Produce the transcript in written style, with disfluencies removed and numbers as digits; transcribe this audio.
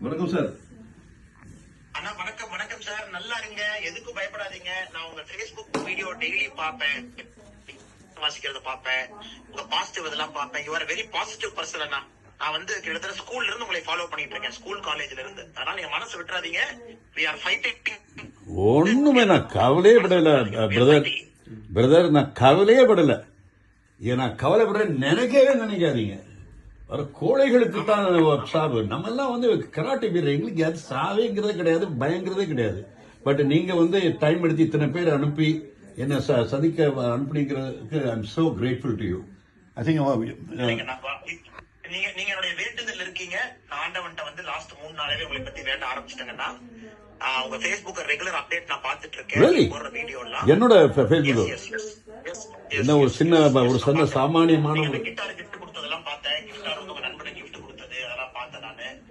வணக்கம் சார். அண்ணா வணக்கம். வணக்கம் சார், நல்லா இருங்க, எதுக்கும் பயப்படாதீங்க. நான் உங்க Facebook வீடியோ டெய்லி பாப்பேன், வாசிக்கிறத பாப்பேன், உங்க பாசிட்டிவ் இதெல்லாம் பாப்பேன். You are very positive person அண்ணா. நான் வந்து கிட்டத்தட்ட ஸ்கூல்ல இருந்து உங்களை ஃபாலோ பண்ணிட்டு இருக்கேன், ஸ்கூல் காலேஜ்ல இருந்து. அதனால நீங்க மனசு விட்டுறாதீங்க. we are fighting. ஒண்ணுமே நான் கவலையே படல பிரதர், நான் கவலையே படல. நான் கவலைப்படுறேன் நினைக்காதீங்க. வர கோழைகளுக்கு தான் சாவு. நம்ம எல்லாம் வந்து கராட்டே வீரர், எங்களுக்கு அது சாவேங்கிறது கிடையாது, பயங்கிறதே கிடையாது. பட் நீங்க வந்து டைம் எடுத்து இத்தனை பேர் அனுப்பி என்ன சதிக்க அனுப்புனீங்கிறதுக்கு I am so grateful to you. I think நீங்க என்னுடைய வேண்டுதல் இருக்கீங்க. நான் ஆண்டவன்ட்ட வந்து லாஸ்ட் 3 நாளாவே உங்களை பத்தி வேண்ட ஆரம்பிச்சிட்டேங்கன்னா, உங்க Facebook ரெகுலர் அப்டேட் நான் பாத்துட்டு இருக்கேன், போடுற வீடியோ எல்லாம். என்னோட Facebook என்ன ஒரு சின்ன சாமானியமான கிட்டார்